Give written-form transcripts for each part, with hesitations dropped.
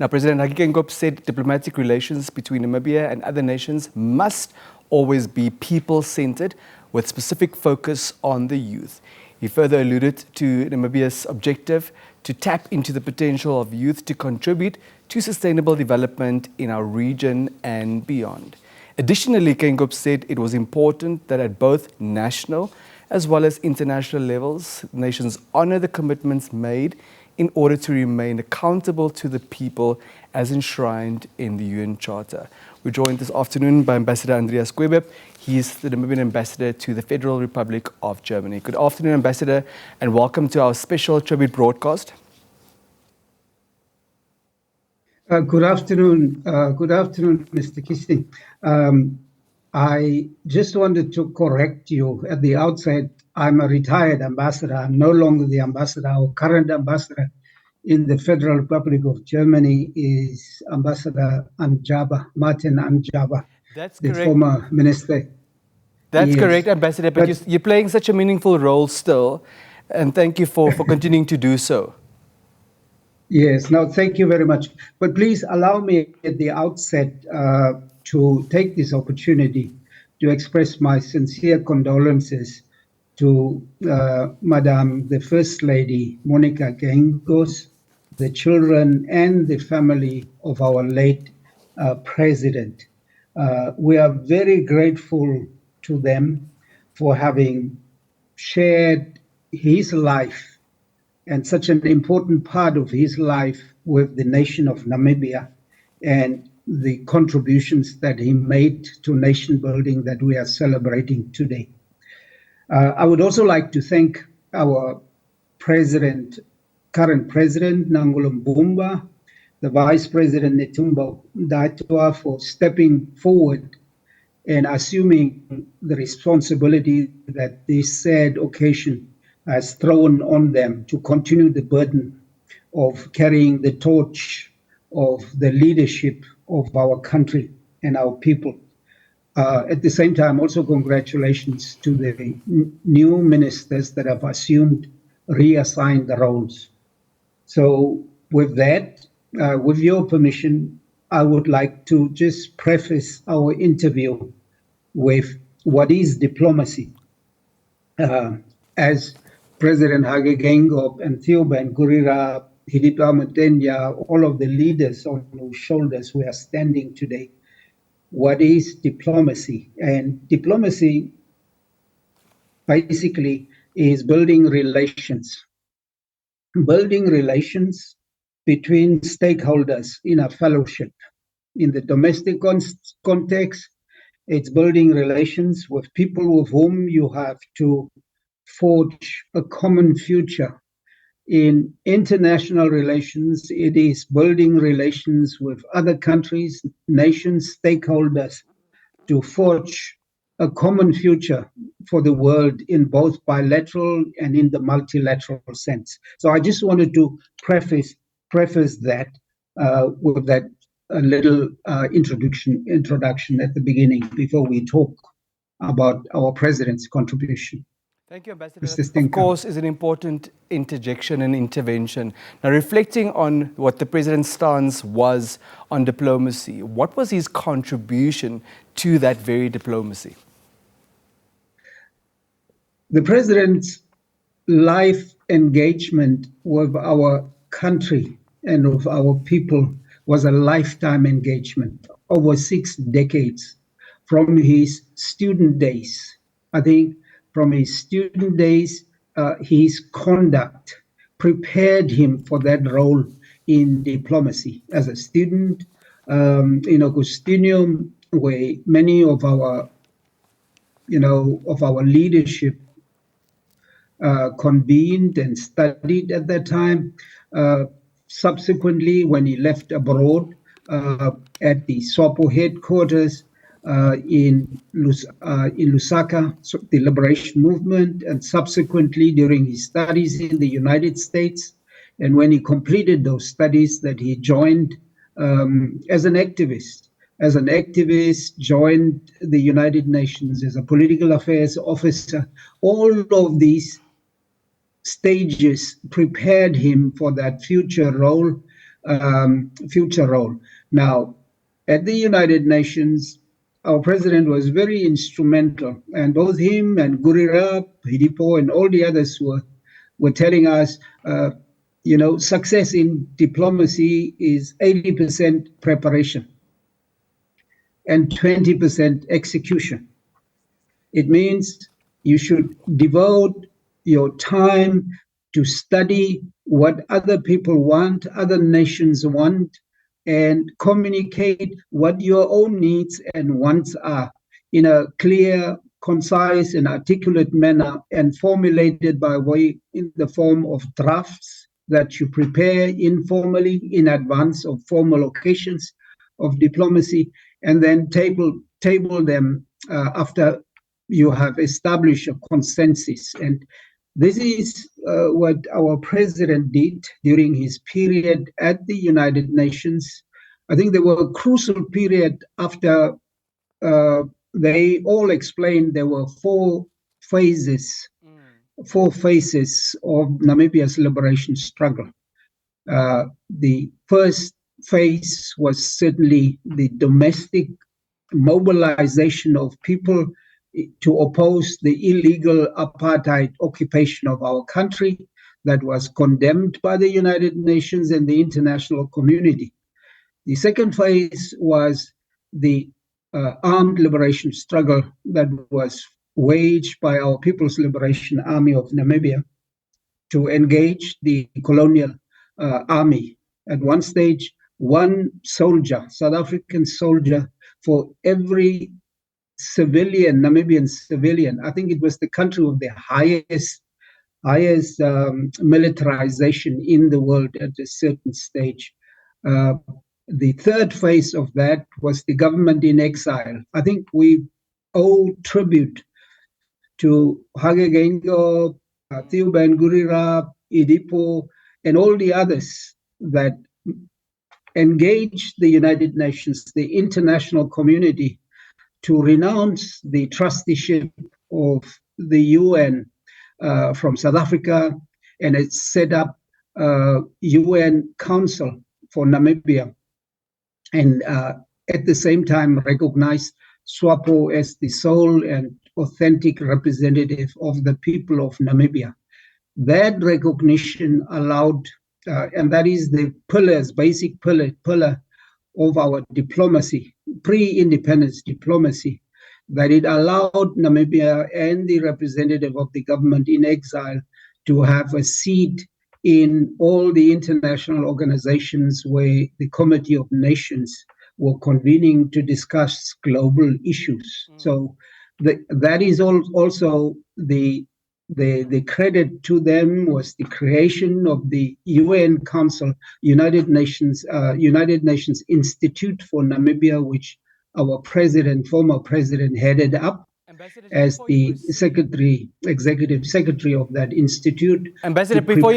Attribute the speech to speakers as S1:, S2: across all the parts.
S1: Now, President Hage Geingob said diplomatic relations between Namibia and other nations must always be people-centered, with specific focus on the youth. He further alluded to Namibia's objective to tap into the potential of youth to contribute to sustainable development in our region and beyond. Additionally, Geingob said it was important that at both national as well as international levels, nations honor the commitments made in order to remain accountable to the people as enshrined in the UN Charter. We're joined this afternoon by Ambassador Andreas Guibeb. He is the Namibian ambassador to the Federal Republic of Germany. Good afternoon, Ambassador, and welcome to our special tribute broadcast.
S2: Good afternoon, Mr. Kisting. I just wanted to correct you at the outset. I'm a retired ambassador. I'm no longer the ambassador. Our current ambassador in the Federal Republic of Germany is Ambassador Anjaba, Martin Anjaba,
S1: That's
S2: the
S1: correct.
S2: former minister.
S1: That's
S2: Yes.
S1: correct, Ambassador, but you're playing such a meaningful role still, and thank you for continuing to do so.
S2: Yes, no, thank you very much. But please allow me at the outset to take this opportunity to express my sincere condolences to Madam the First Lady, Monica Gengos, the children and the family of our late president. We are very grateful to them for having shared his life and such an important part of his life with the nation of Namibia and the contributions that he made to nation building that we are celebrating today. I would also like to thank our current president, Nangolo Mbumba, the Vice President, Netumbo Ndaitwa, for stepping forward and assuming the responsibility that this sad occasion has thrown on them to continue the burden of carrying the torch of the leadership of our country and our people. At the same time, also congratulations to the new ministers that have assumed, reassigned the roles. So with that, with your permission, I would like to just preface our interview with what is diplomacy. As President Hage Geingob and Theoban Gurira, Hidipwa Mutenya, all of the leaders on whose shoulders we are standing today. What is diplomacy? And diplomacy basically is building relations between stakeholders in a fellowship. In the domestic context, it's building relations with people with whom you have to forge a common future. In international relations, it is building relations with other countries, nations, stakeholders to forge a common future for the world in both bilateral and in the multilateral sense. So I just wanted to preface that with that little introduction at the beginning before we talk about our president's contribution.
S1: Thank you, Ambassador. That, of course, is an important interjection and intervention. Now, reflecting on what the President's stance was on diplomacy, what was his contribution to that very diplomacy?
S2: The President's life engagement with our country and with our people was a lifetime engagement, over 6 decades, from his student days. I think from his student days, his conduct prepared him for that role in diplomacy. As a student in Augustinium, where many of our leadership convened and studied at that time. Subsequently, when he left abroad at the SWAPO headquarters, in Lusaka, the liberation movement, and subsequently during his studies in the United States. And when he completed those studies, that he joined as an activist, joined the United Nations as a political affairs officer. All of these stages prepared him for that future role future role. Now, at the United Nations, our president was very instrumental, and both him and Gurirab, Hidipo, and all the others were telling us, success in diplomacy is 80% preparation and 20% execution. It means you should devote your time to study what other people want, other nations want, and communicate what your own needs and wants are in a clear, concise, and articulate manner, and formulated by way in the form of drafts that you prepare informally in advance of formal occasions of diplomacy, and then table them after you have established a consensus. And this is what our president did during his period at the United Nations. I think there were a crucial period after they all explained there were four phases of Namibia's liberation struggle. The first phase was certainly the domestic mobilization of people to oppose the illegal apartheid occupation of our country that was condemned by the United Nations and the international community. The second phase was the armed liberation struggle that was waged by our People's Liberation Army of Namibia to engage the colonial army. At one stage, one soldier, South African soldier, for every civilian, Namibian civilian. I think it was the country with the highest militarization in the world at a certain stage. The third phase of that was the government in exile. I think we owe tribute to Hage Geingob, Theoban Gurirab, Hidipo, and all the others that engaged the United Nations, the international community, to renounce the trusteeship of the UN from South Africa, and it set up a UN Council for Namibia, and at the same time recognized SWAPO as the sole and authentic representative of the people of Namibia. That recognition allowed, and that is the basic pillar of our diplomacy, pre-independence diplomacy, that it allowed Namibia and the representative of the government in exile to have a seat in all the international organizations where the Committee of Nations were convening to discuss global issues. So that is also the credit to them was the creation of the UN Council, United Nations Institute for Namibia, which our former president, headed up as the executive secretary of that institute.
S1: Ambassador, before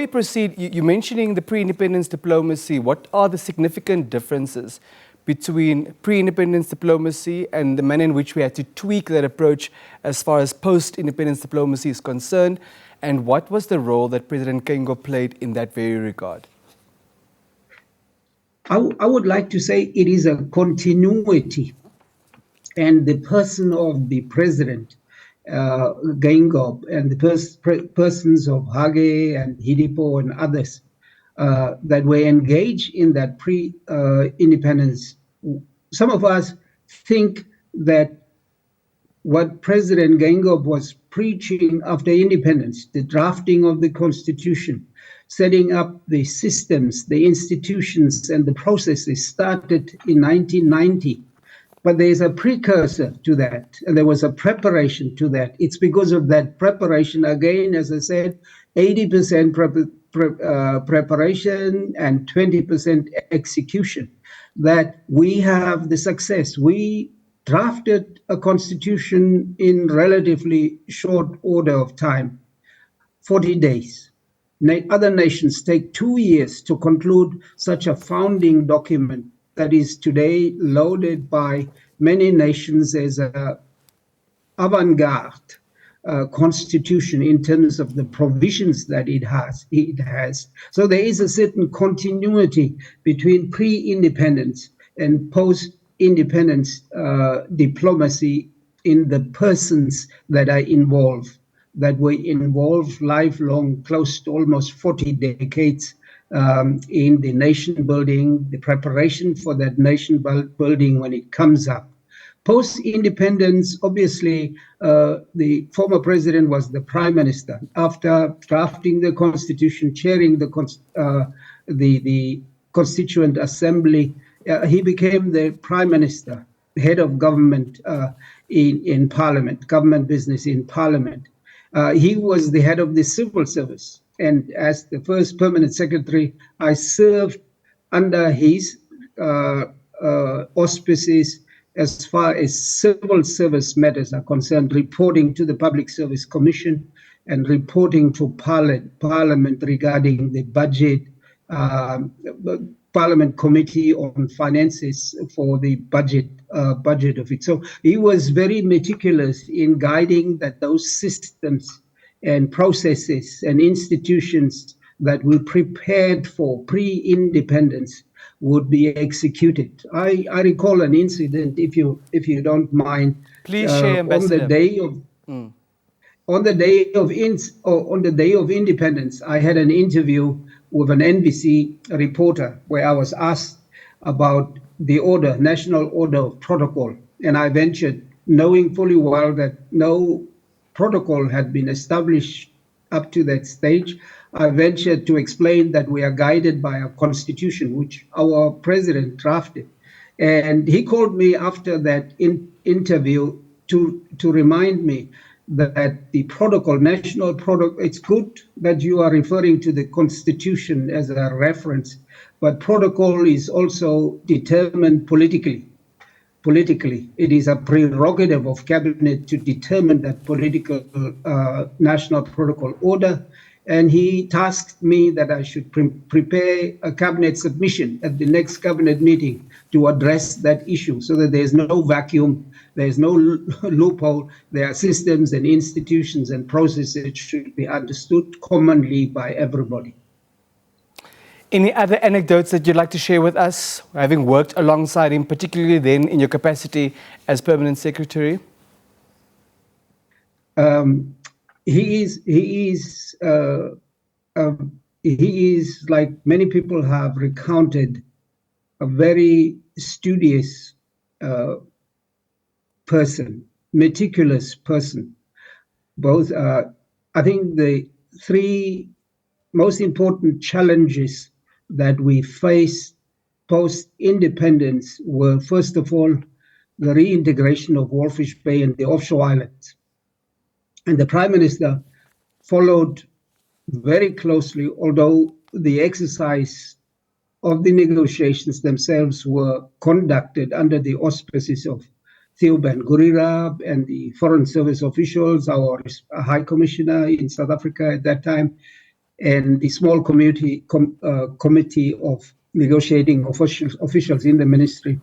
S1: you proceed, you're mentioning the pre-independence diplomacy. What are the significant differences between pre-independence diplomacy and the manner in which we had to tweak that approach as far as post-independence diplomacy is concerned? And what was the role that President Geingob played in that very regard?
S2: I would like to say it is a continuity, and the person of the president, Geingob, and the persons of Hage and Hidipo and others that were engaged in that pre-independence. Some of us think that what President Geingob was preaching after independence, the drafting of the constitution, setting up the systems, the institutions, and the processes started in 1990. But there's a precursor to that, and there was a preparation to that. It's because of that preparation, again, as I said, 80% preparation and 20% execution, that we have the success. We drafted a constitution in relatively short order of time, 40 days. Other nations take 2 years to conclude such a founding document that is today loaded by many nations as an avant-garde constitution in terms of the provisions that it has. So there is a certain continuity between pre-independence and post-independence diplomacy in the persons that are involved, that were involved lifelong, close to almost 40 decades in the nation building, the preparation for that nation building when it comes up. Post-independence, obviously, the former president was the prime minister. After drafting the constitution, chairing the constituent assembly, he became the prime minister, head of government in parliament, government business in parliament. He was the head of the civil service. And as the first permanent secretary, I served under his auspices as far as civil service matters are concerned, reporting to the Public Service Commission and reporting to Parliament regarding the budget, Parliament Committee on Finances for the budget of it. So he was very meticulous in guiding that those systems and processes and institutions that we prepared for pre-independence would be executed. I recall an incident, if you don't mind.
S1: Please share, Ambassador.
S2: On the day of independence, I had an interview with an NBC reporter where I was asked about the order, national order of protocol, and I ventured, knowing fully well that no protocol had been established up to that stage. I ventured to explain that we are guided by a constitution, which our president drafted. And he called me after that interview to remind me that the protocol, national protocol, it's good that you are referring to the constitution as a reference, but protocol is also determined politically. It is a prerogative of cabinet to determine that political national protocol order. And he tasked me that I should prepare a cabinet submission at the next cabinet meeting to address that issue so that there's no vacuum, there's no loophole. There are systems and institutions and processes that should be understood commonly by everybody.
S1: Any other anecdotes that you'd like to share with us, having worked alongside him, particularly then in your capacity as permanent secretary?
S2: He is, like many people have recounted, a very studious person, meticulous person. Both, I think the three most important challenges that we faced post-independence were, first of all, the reintegration of Walfish Bay and the offshore islands. And the Prime Minister followed very closely, although the exercise of the negotiations themselves were conducted under the auspices of Theo Ben Gurira and the Foreign Service officials, our High Commissioner in South Africa at that time, and the small committee of negotiating officials in the ministry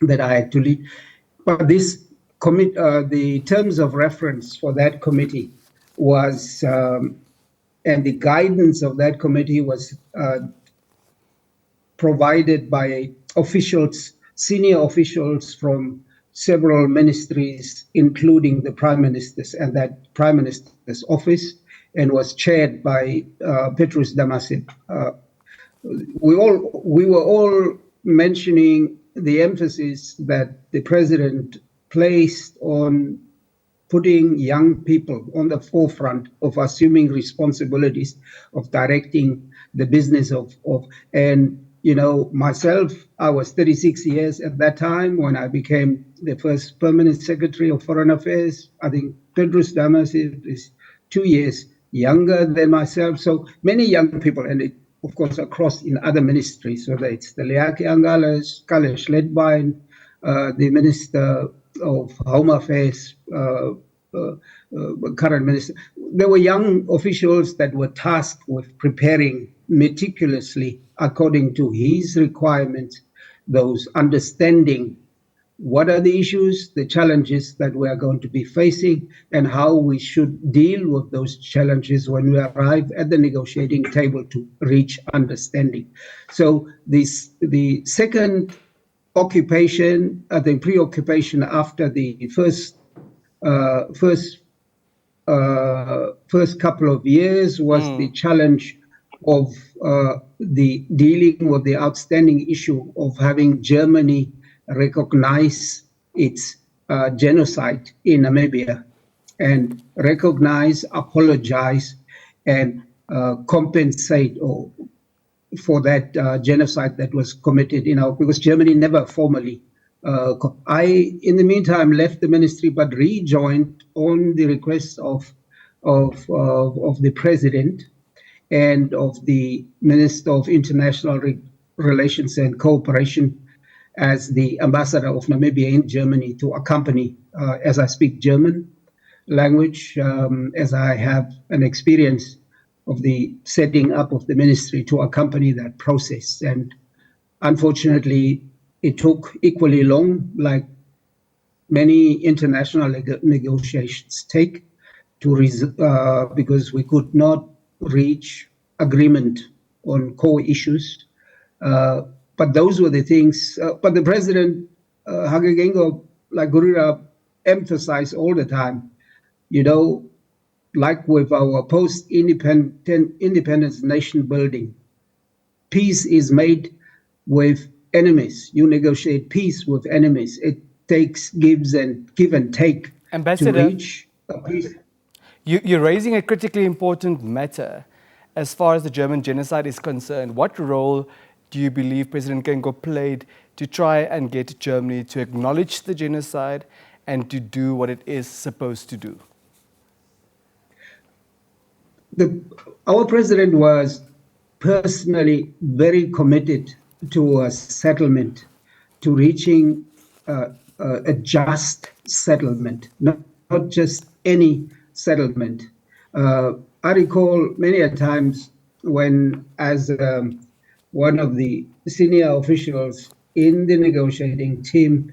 S2: that I had to lead. But this the terms of reference for that committee was, and the guidance of that committee was provided by officials, senior officials from several ministries, including the Prime Minister's and that Prime Minister's office, and was chaired by Petrus Damasib. We were all mentioning the emphasis that the president placed on putting young people on the forefront of assuming responsibilities, of directing the business of and you know, myself, I was 36 years at that time when I became the first permanent secretary of Foreign Affairs. I think Petrus Damasib is 2 years younger than myself. So many young people, and it, of course, across in other ministries, whether it's the Leaki Angales, Kalesh Ledbine, the Minister of Home Affairs, current minister. There were young officials that were tasked with preparing meticulously, according to his requirements, those understanding what are the issues, the challenges that we are going to be facing, and how we should deal with those challenges when we arrive at the negotiating table to reach understanding. So the second occupation, the preoccupation after the first couple of years was the challenge of the dealing with the outstanding issue of having Germany recognize its genocide in Namibia and recognize, apologize, and compensate for that genocide that was committed because Germany never formally. In the meantime, left the ministry but rejoined on the request of the president and of the Minister of International Relations and Cooperation as the ambassador of Namibia in Germany to accompany, as I speak German language, as I have an experience of the setting up of the ministry to accompany that process. And unfortunately, it took equally long, like many international negotiations take, because we could not reach agreement on core issues. But those were the things. But the president, Hakagengo, like Gurira, emphasized all the time, like with our post-independence nation building, peace is made with enemies. You negotiate peace with enemies. It takes give and take
S1: Ambassador,
S2: to reach a peace.
S1: You're raising a critically important matter as far as the German genocide is concerned. What role do you believe President Kengo played to try and get Germany to acknowledge the genocide and to do what it is supposed to do?
S2: Our president was personally very committed to a settlement, to reaching a just settlement, not just any settlement. I recall many a times when, as one of the senior officials in the negotiating team,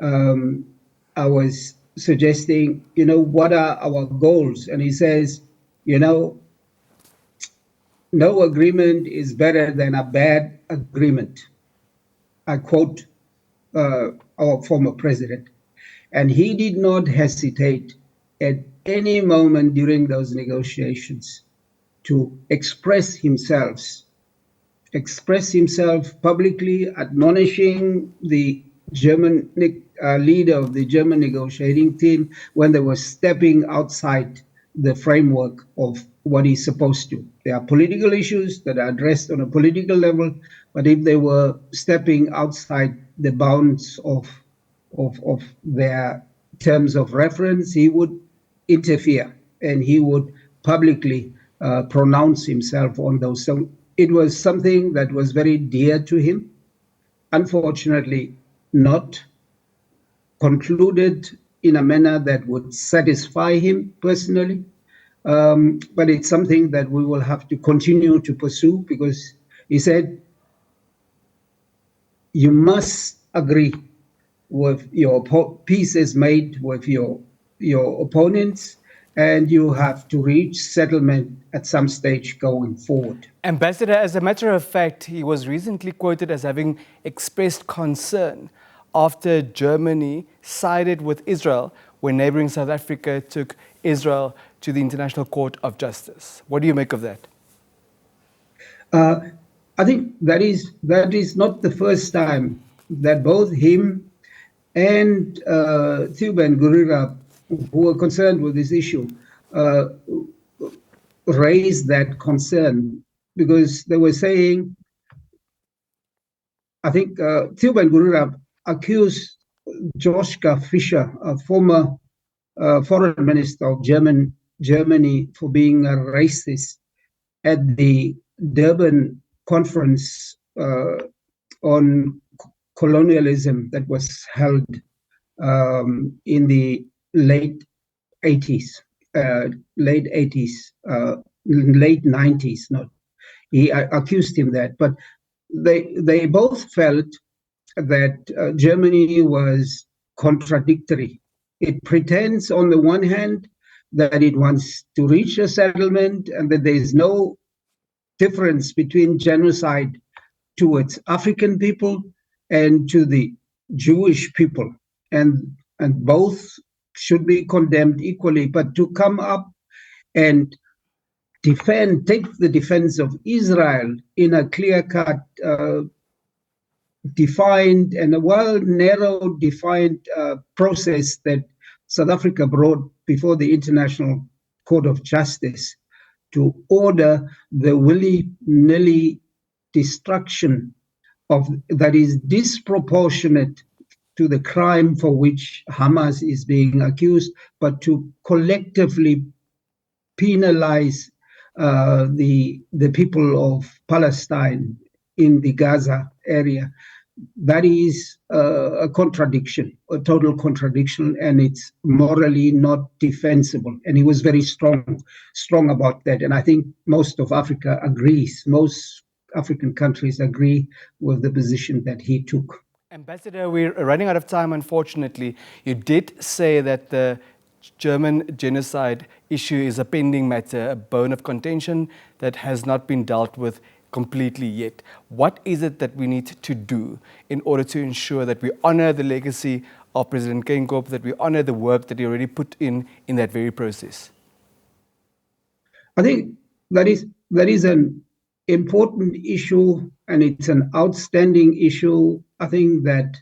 S2: I was suggesting, what are our goals? And he says, no agreement is better than a bad agreement. I quote our former president. And he did not hesitate at any moment during those negotiations to express himself publicly, admonishing the German leader of the German negotiating team when they were stepping outside the framework of what he's supposed to. There are political issues that are addressed on a political level, but if they were stepping outside the bounds of their terms of reference, he would interfere and he would publicly pronounce himself on those. So it was something that was very dear to him. Unfortunately, not concluded in a manner that would satisfy him personally. But it's something that we will have to continue to pursue, because he said, you must agree with your peace is made with your opponents, and you have to reach settlement at some stage going forward.
S1: Ambassador, as a matter of fact, he was recently quoted as having expressed concern after Germany sided with Israel when neighboring South Africa took Israel to the International Court of Justice. What do you make of that?
S2: I think that is not the first time that both him and Thieuben Gurira, who were concerned with this issue, raised that concern, because they were saying, I think Thieuben Gurira accused Joschka Fischer, a former foreign minister of Germany, for being a racist at the Durban conference on colonialism that was held in the late 80s, late 90s. Not, he accused him that, but they both felt that Germany was contradictory. It pretends on the one hand that it wants to reach a settlement and that there is no difference between genocide towards African people and to the Jewish people, and both should be condemned equally. But to come up and take the defense of Israel in a clear-cut, defined and a narrow defined process that South Africa brought before the International Court of Justice to order the willy-nilly destruction of that is disproportionate to the crime for which Hamas is being accused, but to collectively penalize the people of Palestine in the Gaza area. That is a contradiction, a total contradiction, and it's morally not defensible. And he was very strong about that. And I think most of Africa agrees. Most African countries agree with the position that he took.
S1: Ambassador, we're running out of time, unfortunately. You did say that the German genocide issue is a pending matter, a bone of contention that has not been dealt with completely yet. What is it that we need to do in order to ensure that we honor the legacy of President Guibeb, that we honor the work that he already put in that very process?
S2: I think that is an important issue, and it's an outstanding issue. I think that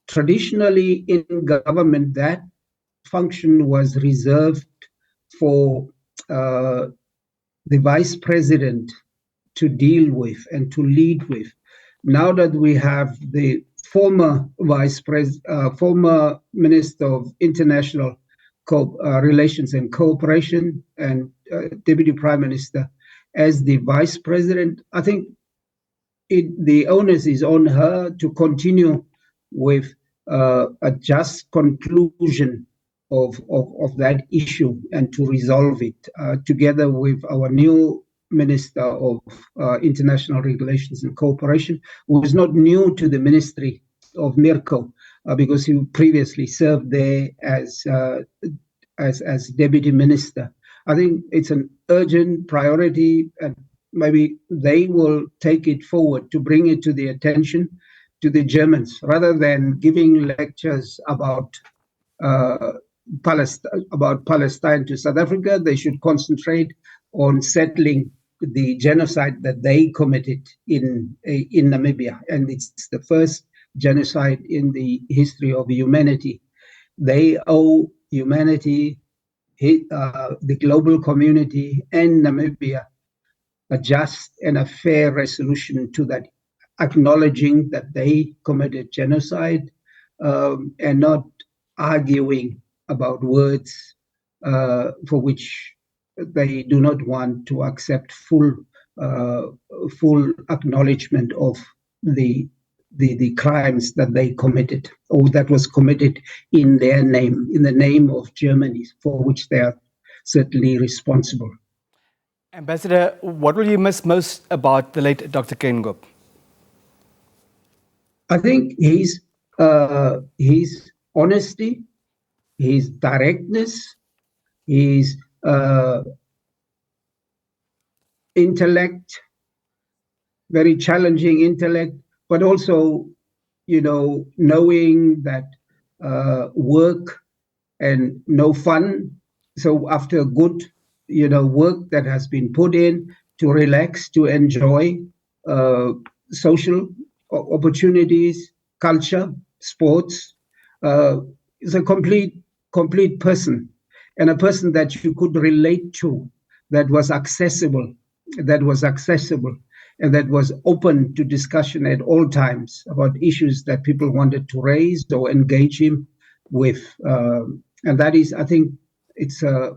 S2: traditionally in government, that function was reserved for the vice president to deal with and to lead with. Now that we have the former former Minister of International Relations and Cooperation and Deputy Prime Minister as the vice president, I think the onus is on her to continue with a just conclusion of that issue and to resolve it together with our new Minister of International Relations and Cooperation, who is not new to the Ministry of Mirko because he previously served there as Deputy Minister. I think it's an urgent priority, and maybe they will take it forward to bring it to the attention to the Germans, rather than giving lectures about Palestine to South Africa. They should concentrate on settling the genocide that they committed in Namibia, and it's the first genocide in the history of humanity. They owe humanity, the global community, and Namibia a just and a fair resolution to that, acknowledging that they committed genocide and not arguing about words for which they do not want to accept full acknowledgement of the crimes that they committed, or that was committed in their name, in the name of Germany, for which they are certainly responsible.
S1: Ambassador, what will you miss most about the late Dr. Guibeb?
S2: I think his honesty, his directness, his intellect, very challenging intellect, but also, knowing that work and no fun. So after good, work that has been put in to relax, to enjoy social opportunities, culture, sports, is a complete person, and a person that you could relate to, that was accessible, and that was open to discussion at all times about issues that people wanted to raise or engage him with. And that is, I think, it's a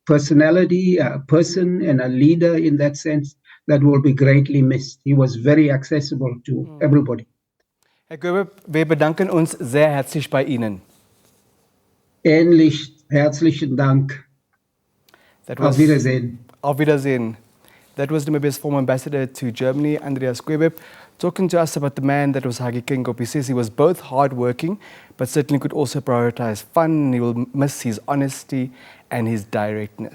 S2: personality, a person, and a leader in that sense that will be greatly missed. He was very accessible to everybody.
S1: Herr Guibeb, wir bedanken uns sehr herzlich bei Ihnen.
S2: Ähnlich, herzlichen Dank. Auf Wiedersehen.
S1: Auf Wiedersehen. That was Namibia's former ambassador to Germany, Andreas Guibeb, talking to us about the man that was Hage Geingob. He says he was both hardworking, but certainly could also prioritize fun. He will miss his honesty and his directness.